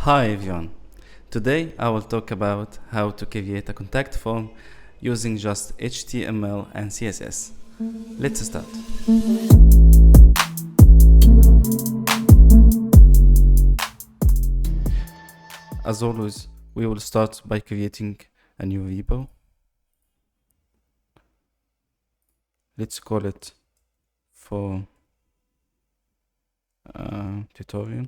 Hi everyone. Today I will talk about how to create a contact form using just HTML and CSS. Let's start. As always, we will start by creating a new repo. Let's call it for tutorial.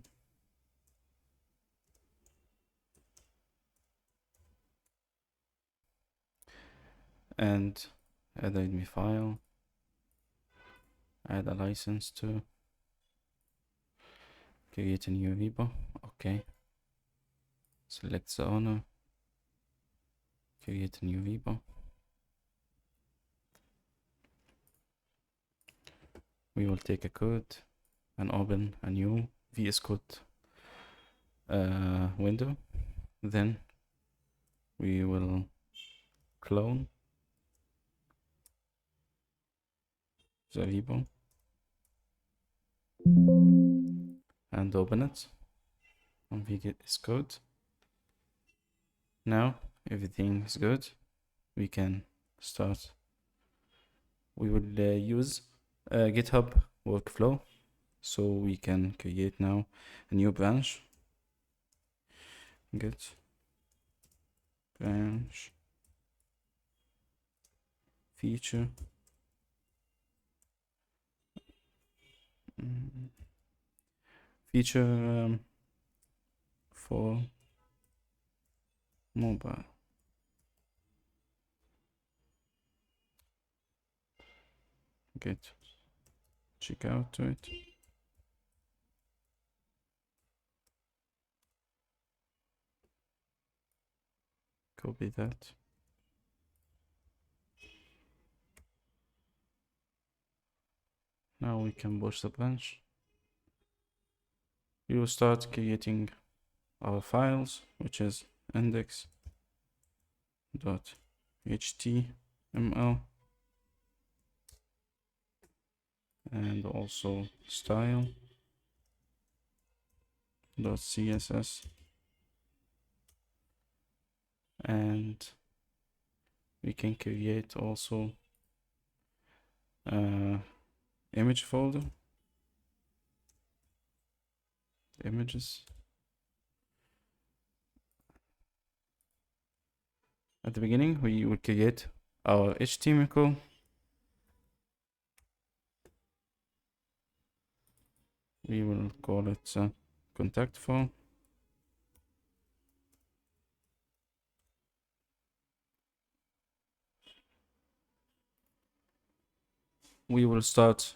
And add a readme file, add a license to create a new repo. Okay, select the owner, create a new repo. We will take a code and open a new VS Code window. Then we will clone the repo and open it on VS Code. Now everything is good. We can start. We will use GitHub workflow, so we can create now a new branch. Git branch feature feature for mobile. Git check out to it. Copy that. Now we can push the branch. We will start creating our files, which is index.html and also style.css, and we can create also image folder, images. At the beginning, we will create our HTML code. We will call it contact form. We will start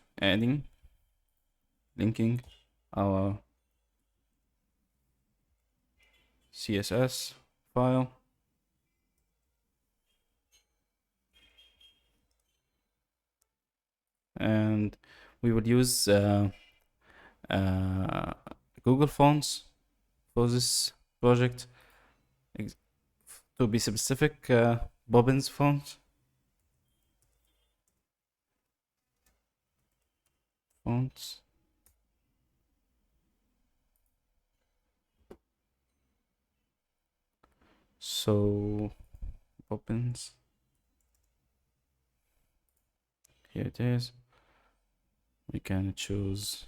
linking our CSS file. And we will use Google Fonts for this project. To be specific, Bobbins font. Fonts. So Bobbins. Here it is. We can choose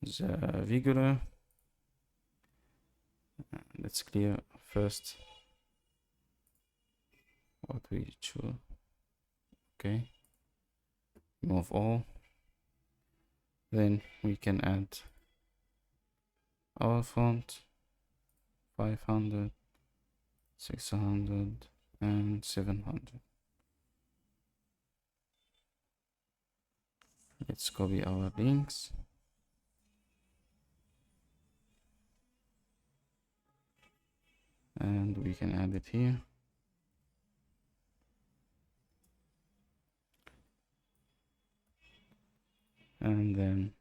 the regular. Let's clear first what we choose. Okay, remove all. Then we can add our font 500, 600 and 700. Let's copy our links. And we can add it here. And then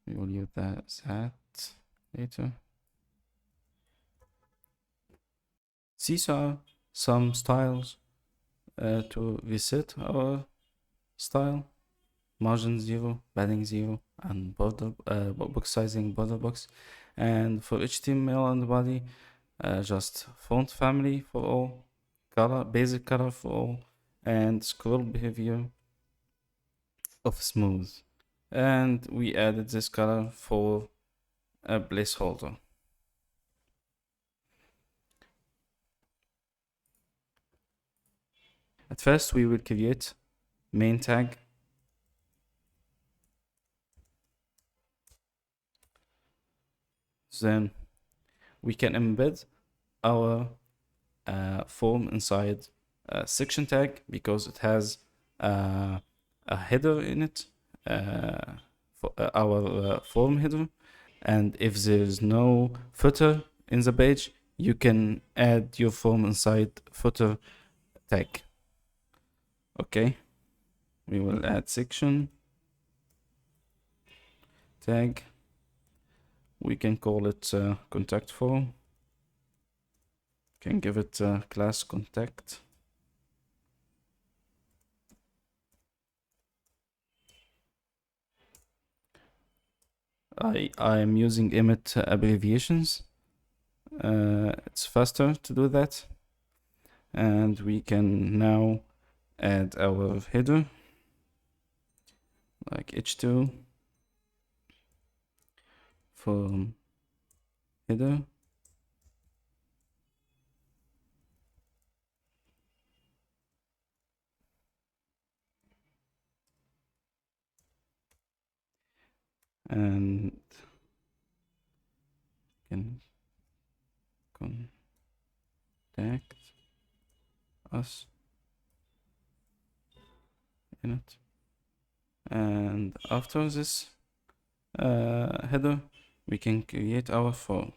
we will use that later. These are some styles to reset our style. margin 0, padding 0, and border box sizing border box. And for HTML and body, just font family for all, color, basic color for all, and scroll behavior of smooth. And we added this color for a placeholder. At first, we will create main tag. Then we can embed our form inside a section tag because it has a header in it, for our form header. And if there's no footer in the page, you can add your form inside footer tag. Okay, we will add section tag. We can call it contact form. Can give it class contact. I am using Emmet abbreviations. It's faster to do that. And we can now add our header, like h2 form header. And can contact us in it. And after this header, we can create our form.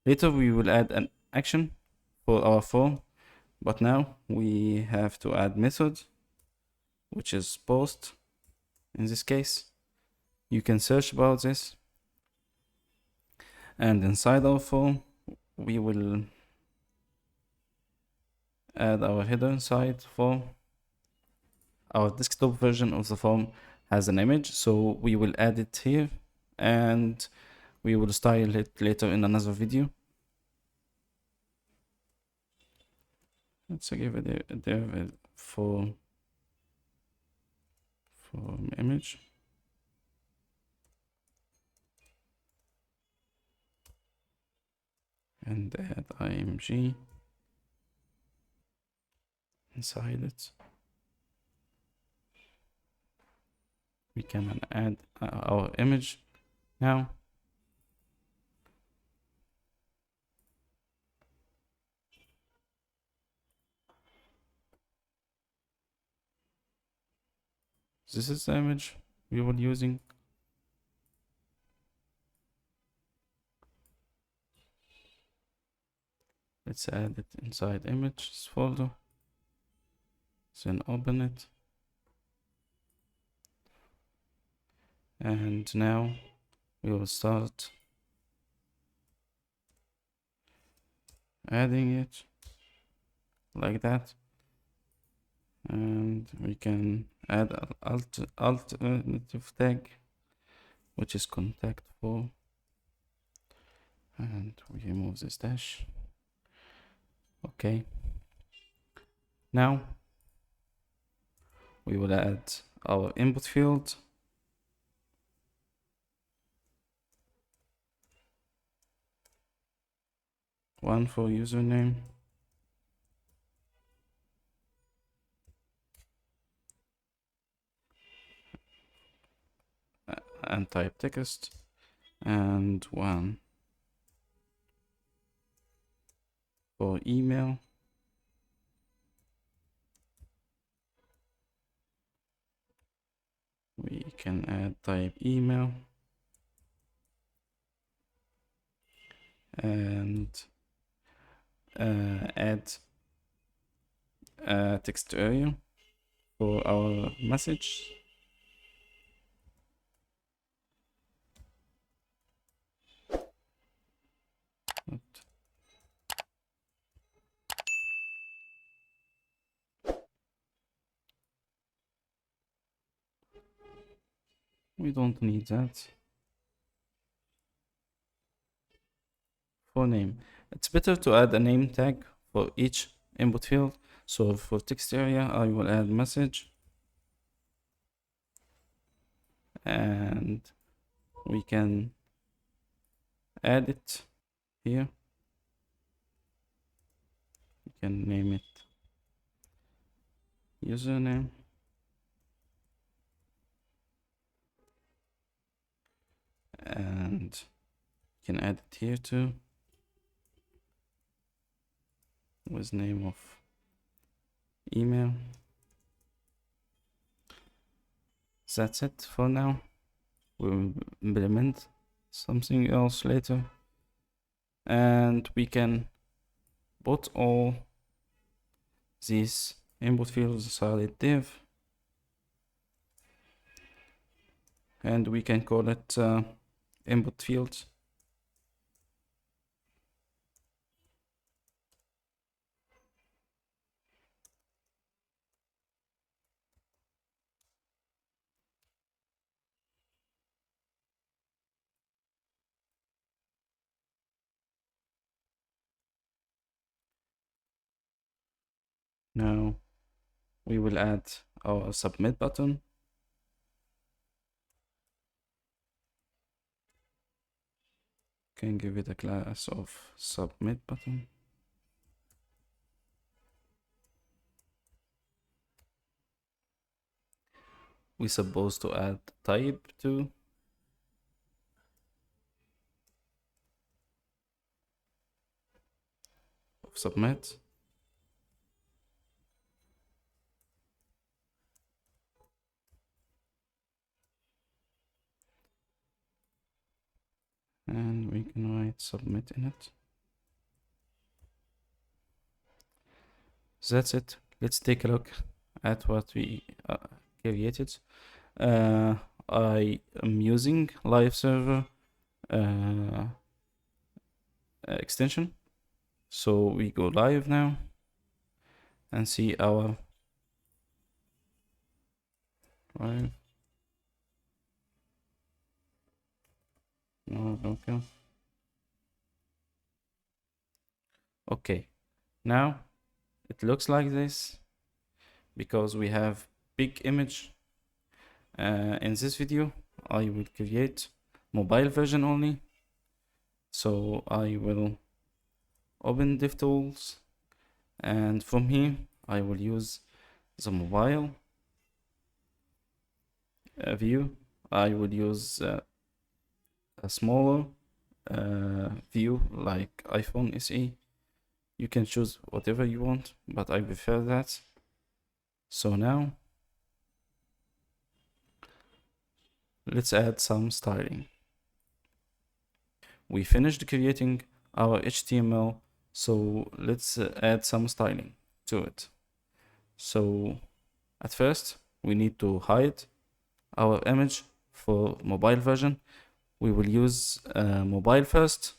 Later we will add an action for our form, but now we have to add method, which is post in this case. You can search about this, and inside our form we will add our header inside form. Our desktop version of the form has an image, so we will add it here, and we will style it later in another video. Let's give it a div form image. And add img inside it. We can add our image now. This is the image we were using. Let's add it inside images folder. Then open it. And now we will start adding it like that. And we can add an alternative tag, which is contact form. And we remove this dash. Okay. Now we will add our input field. One for username. And type text. And one for email. We can add type email. and add a text area for our message. We don't need that. For name, it's better to add a name tag for each input field. So for text area, I will add message, and we can add it here. We can name it username, and can add it here too with name of email. That's it for now. We'll implement something else later, and we can put all these input fields inside div, and we can call it input fields. Now we will add our submit button. Can give it a class of submit button. We supposed to add type to of submit. And we can write submit in it. So that's it. Let's take a look at what we created. I am using live server extension. So we go live now and see our live. No, okay. Okay, now it looks like this because we have big image. In this video, I will create mobile version only. So I will open DevTools, and from here I will use the mobile view. I will use a smaller view like iPhone SE. You can choose whatever you want, but I prefer that. So now let's add some styling. We finished creating our HTML, so let's add some styling to it. So at first we need to hide our image for mobile version. We will use mobile first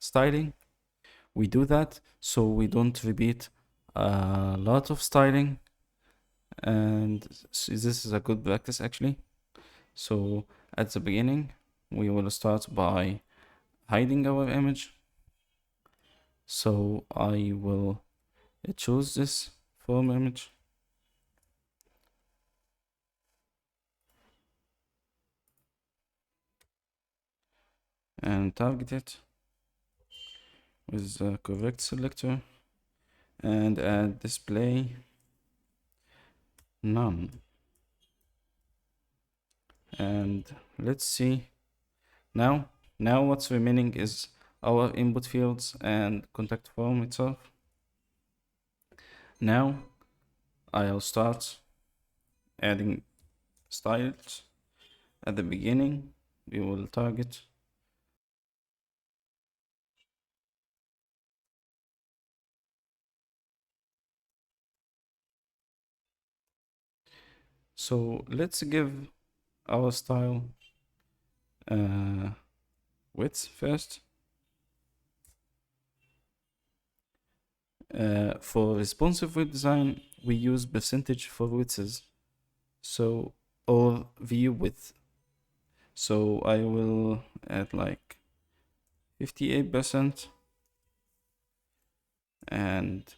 styling. We do that so we don't repeat a lot of styling, and this is a good practice actually. So at the beginning we will start by hiding our image. So I will choose this form image and target it with the correct selector and add display none. And let's see now what's remaining is our input fields and contact form itself. Now I'll start adding styles. At the beginning we will target So let's give our style width first. For responsive web design, we use percentage for widths, so or view width. So I will add like 58%, and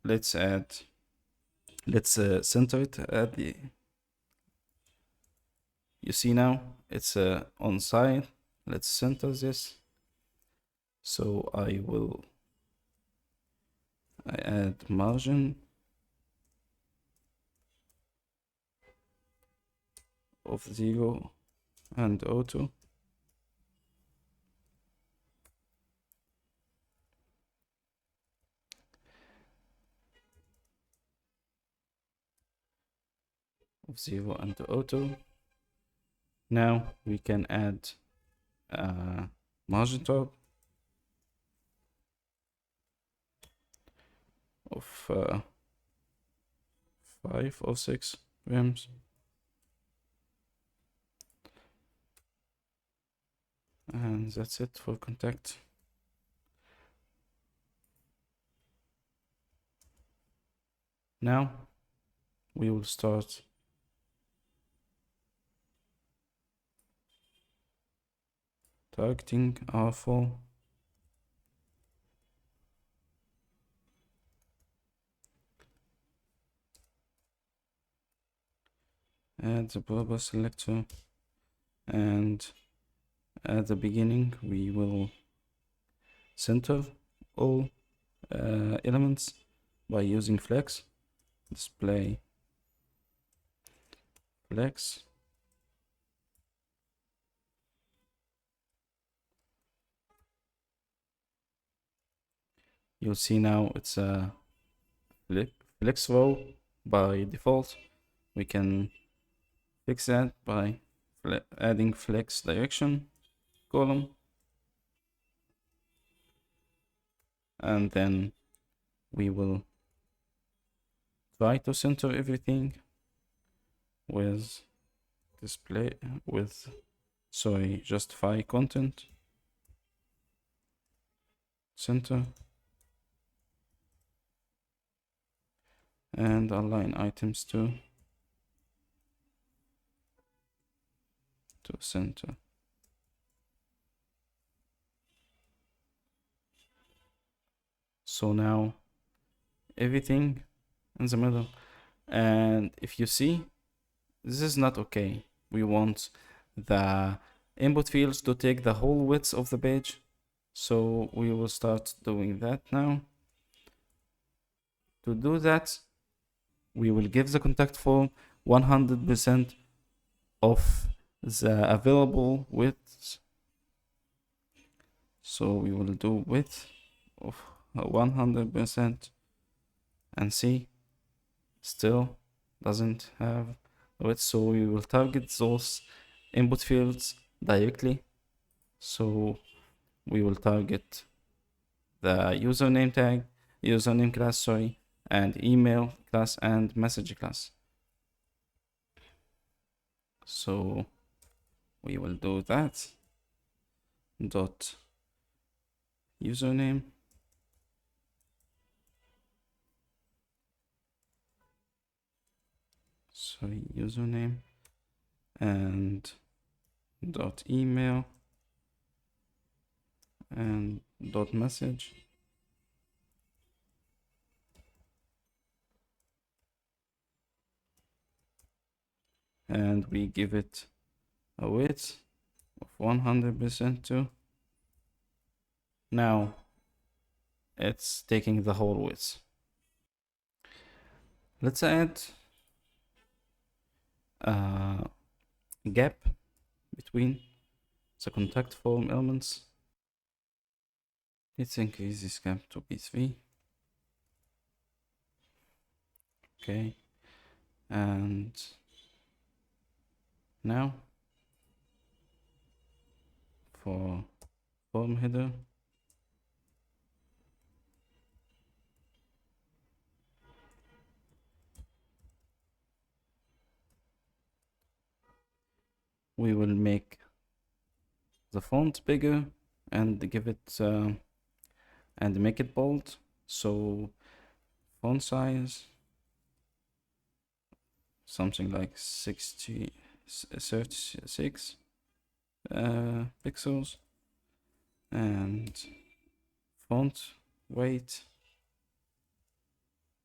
let's center it at the. You see now it's on side. Let's center this. So I add margin of 0 and auto. Of 0 and auto. Now we can add margin top of 5 or 6 rems. And that's it for contact. Now we will start targeting our form. Add the bubble selector, and at the beginning we will center all elements by using flex. Display flex. You'll see now it's a flex row by default. We can fix that by adding flex direction column, and then we will try to center everything with justify content center, and align items to center. So now everything in the middle, and if you see, this is not okay. We want the input fields to take the whole width of the page, so we will start doing that now. To do that, we will give the contact form 100% of the available width. So we will do width of 100%, and see, still doesn't have width. So we will target those input fields directly. So we will target the username tag, username class, and email class and message class. So we will do that. Dot username, username, and dot email and dot message, and we give it a width of 100% too. Now it's taking the whole width. Let's add a gap between the contact form elements. Let's increase this gap to p3. Okay, and now for form header, we will make the font bigger and give it and make it bold. So font size something like 36 pixels, and font weight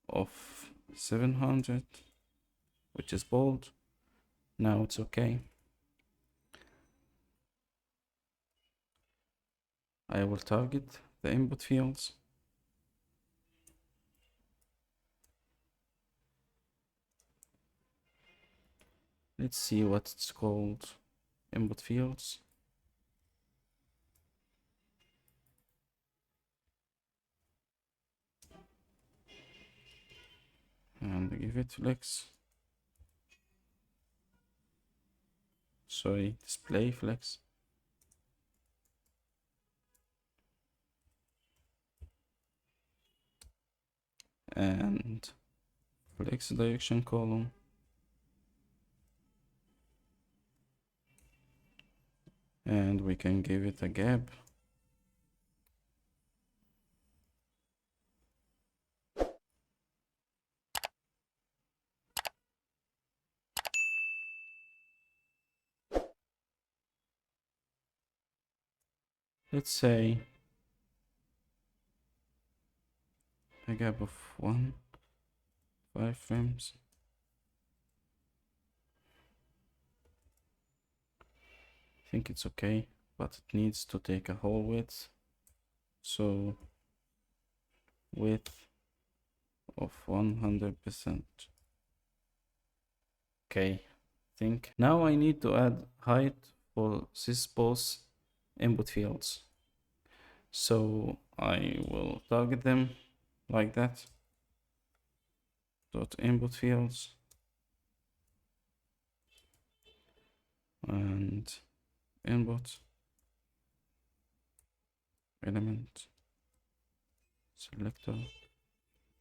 of 700, which is bold. Now it's okay. I will target the input fields. Let's see what it's called. Input fields. And give it flex. Sorry, display flex. And flex direction column. And we can give it a gap. Let's say a gap of 5 frames. I think it's okay, but it needs to take a whole width. So width of 100%. Okay, I think now I need to add height for these both input fields. So I will target them like that. Dot input fields and input element selector.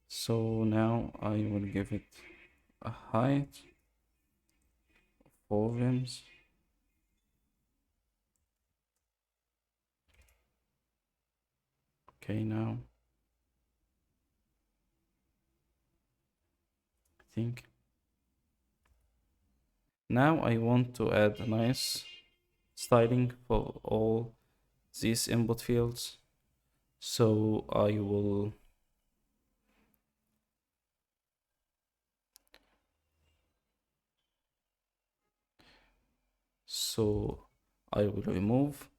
So now I will give it a height of 4 vims. Okay, now I think now I want to add a nice styling for all these input fields. So I will remove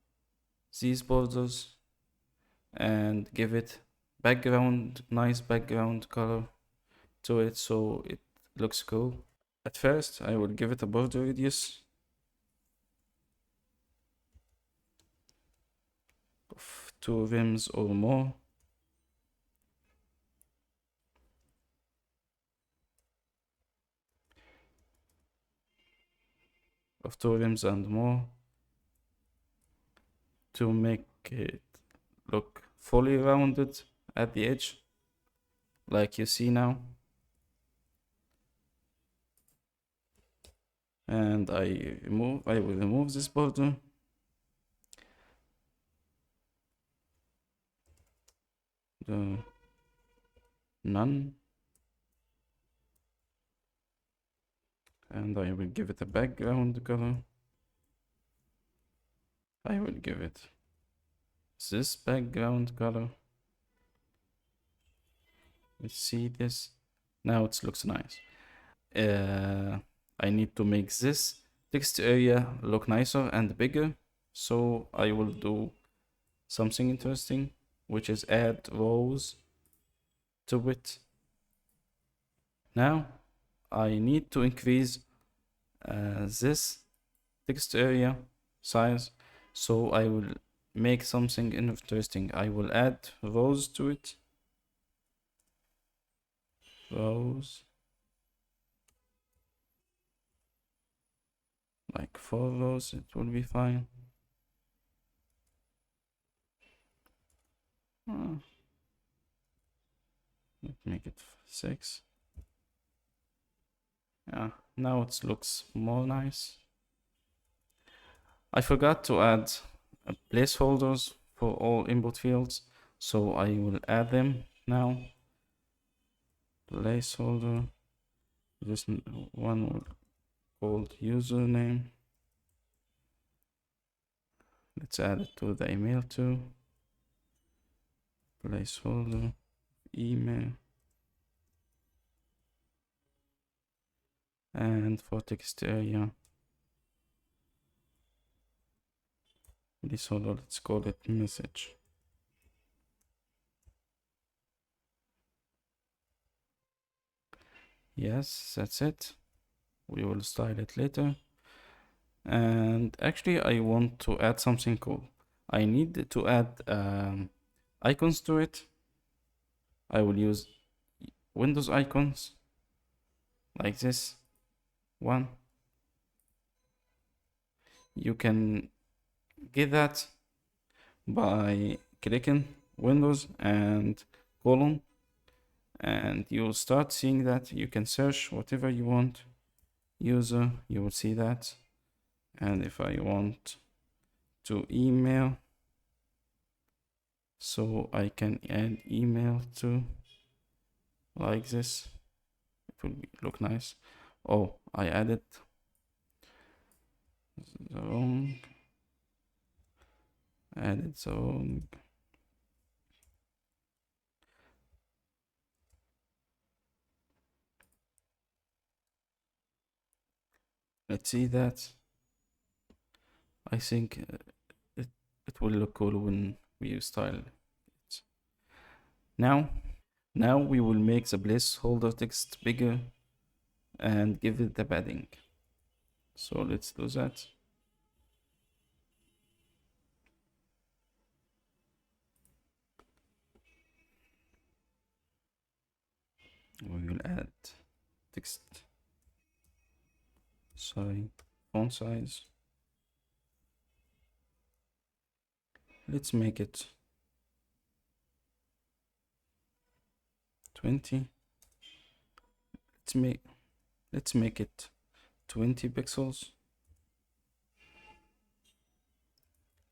these borders and give it nice background color to it so it looks cool. At first I will give it a border radius of 2 vims or more. Of 2 vims and more to make it look fully rounded at the edge, like you see now. And I will remove this border. The none. And I will give it a background color. I will give it this background color. Let's see this. Now it looks nice. I need to make this text area look nicer and bigger. So I will do something interesting, which is add rows to it. Now I need to increase this text area size. So I will make something interesting. I will add rows to it. Rows. Like 4 rows, it will be fine. Let's make it 6. Yeah, now it looks more nice. I forgot to add placeholders for all input fields, so I will add them now. Placeholder, this one called username. Let's add it to the email too. Placeholder, email. And for text area, placeholder, let's call it message. Yes, that's it. We will style it later. And actually, I want to add something cool. I need to add icons to it. I will use Windows icons like this one. You can get that by clicking Windows and colon, and you'll start seeing that you can search whatever you want. User, you will see that. And if I want to email, so I can add email to like this. It will look nice. Oh, I added the wrong. Added the wrong. Let's see that. I think it will look cool when we style it. Now we will make the placeholder text bigger and give it the padding. So let's do that. We will add text size, font size. Let's make it 20. Let's make it 20 pixels.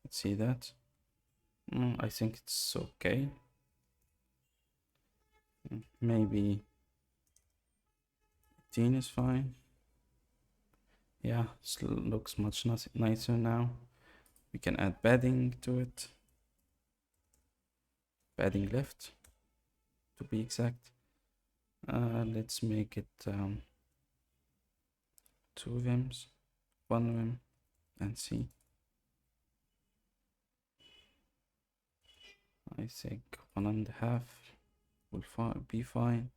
Let's see that. I think it's okay. Maybe 18 is fine. Yeah, it looks much nicer now. We can add padding to it. Padding left, to be exact. Let's make it 2 vims, 1 vim, and see. I think 1.5 will be fine.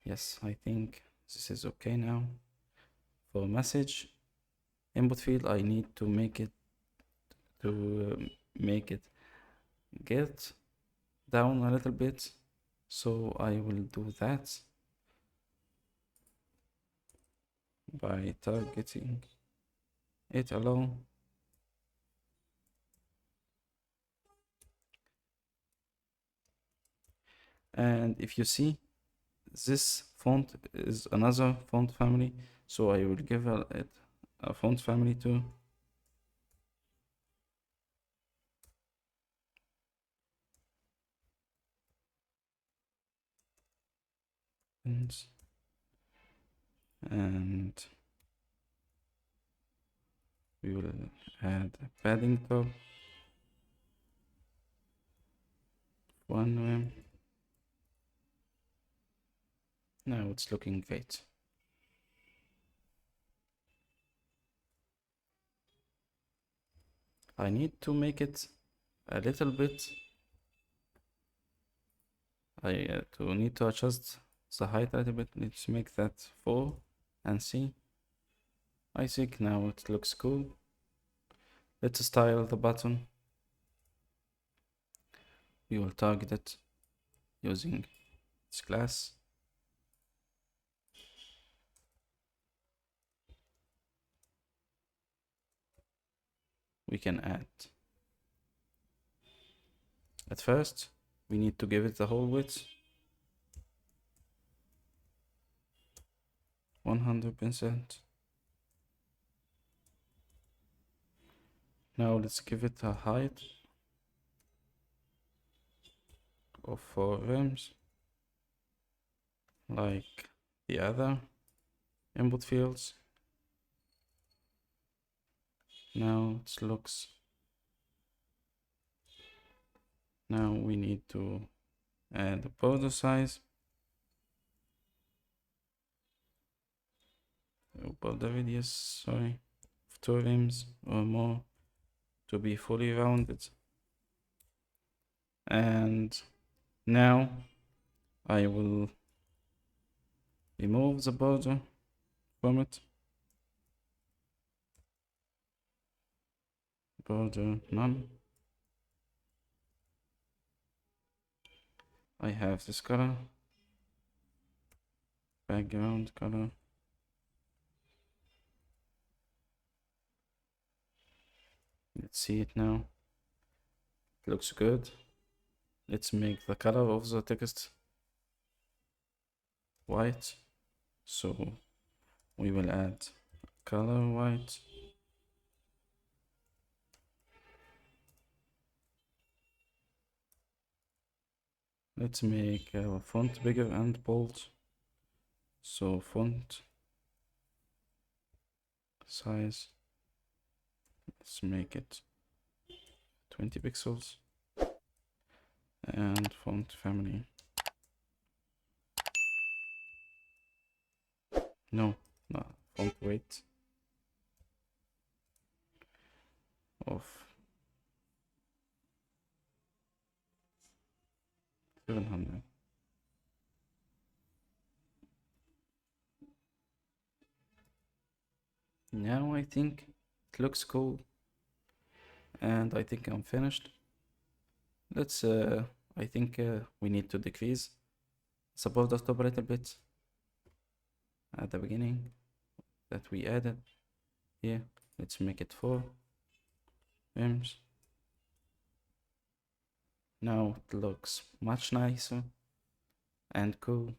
Yes, I think this is okay now. For message input field, I need to make it get down a little bit, so I will do that by targeting it alone. And if you see, this font is another font family, so I will give it a font family too. And we will add a padding top, 1 vim. Now it's looking great. I need to make it a little bit. I need to adjust the height a little bit. Let's make that 4 and see. I think now it looks cool. Let's style the button. We will target it using this class. We can add. At first, we need to give it the whole width. 100%. Now let's give it a height of 4 rooms, like the other input fields. Now it looks. Now we need to add the border size, border radius, sorry, of 2 rims or more to be fully rounded. And now I will remove the border from it. Border none. I have this color, background color. Let's see it now. It looks good. Let's make the color of the text white. So we will add color white. Let's make our font bigger and bold. So font size, let's make it 20 pixels. And font family. No, font weight of 700. Now I think it looks cool, and I think I'm finished. Let's I think we need to decrease the border top a little bit at the beginning that we added here. Let's make it 4 rims. Now it looks much nicer and cool.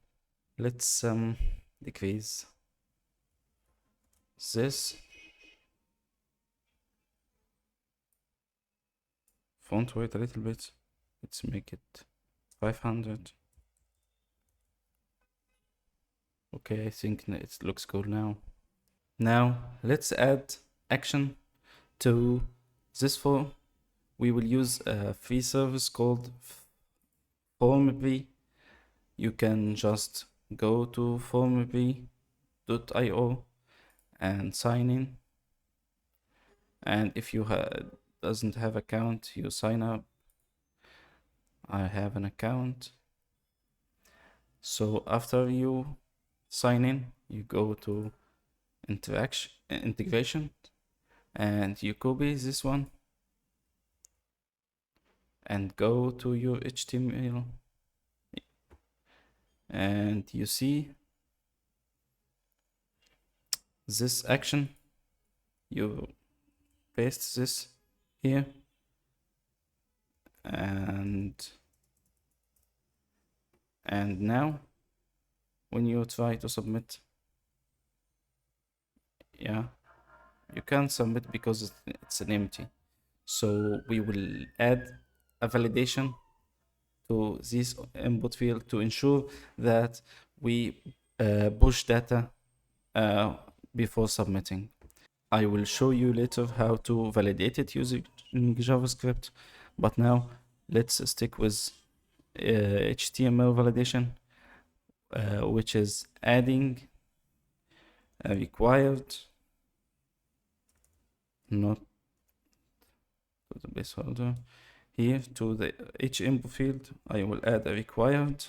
Let's decrease this font weight a little bit. Let's make it 500. Okay, I think it looks cool now. Now let's add action to this form. We will use a free service called FormV. You can just go to formv.io and sign in. And if you doesn't have account, you sign up. I have an account. So after you sign in, you go to integration, and you copy this one and go to your HTML, and you see this action. You paste this here, and now when you try to submit, yeah, you can't submit because it's an empty. So we will add a validation to this input field to ensure that we push data before submitting. I will show you later how to validate it using JavaScript, but now let's stick with HTML validation, which is adding a required, not to the placeholder, here to the each input field. I will add a required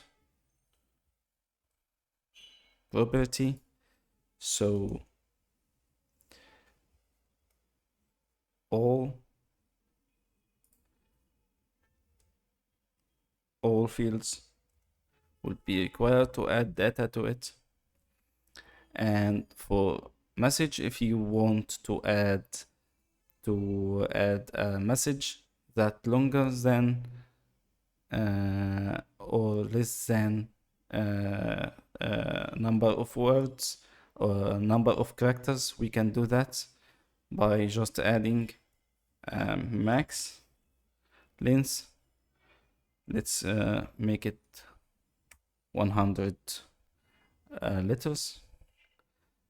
property. So all fields will be required to add data to it. And for message, if you want to add a message that longer than or less than number of words or number of characters, we can do that by just adding max length. Let's make it 100 letters.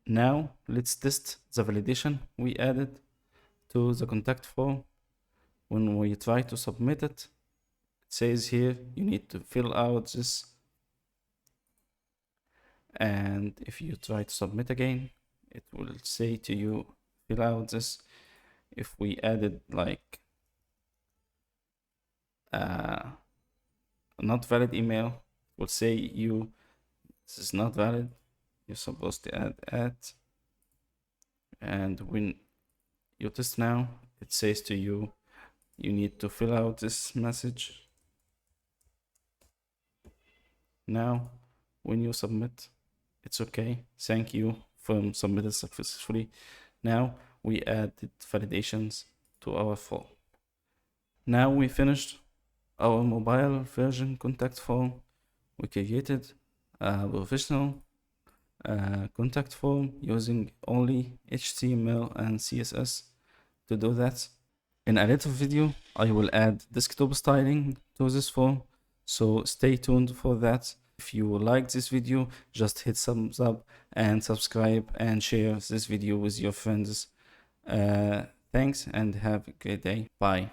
Now let's test the validation we added to the contact form. When we try to submit it, it says here you need to fill out this, and if you try to submit again, it will say to you fill out this. If we added like not valid email, it will say you this is not valid, you're supposed to add at. And when you test now, it says to you you need to fill out this message. Now when you submit, it's okay, thank you, form submitted successfully. Now we added validations to our form. Now we finished our mobile version contact form. We created a professional contact form using only HTML and CSS to do that. In a later video, I will add desktop styling to this form, so stay tuned for that. If you like this video, just hit thumbs up and subscribe and share this video with your friends. Thanks and have a great day. Bye.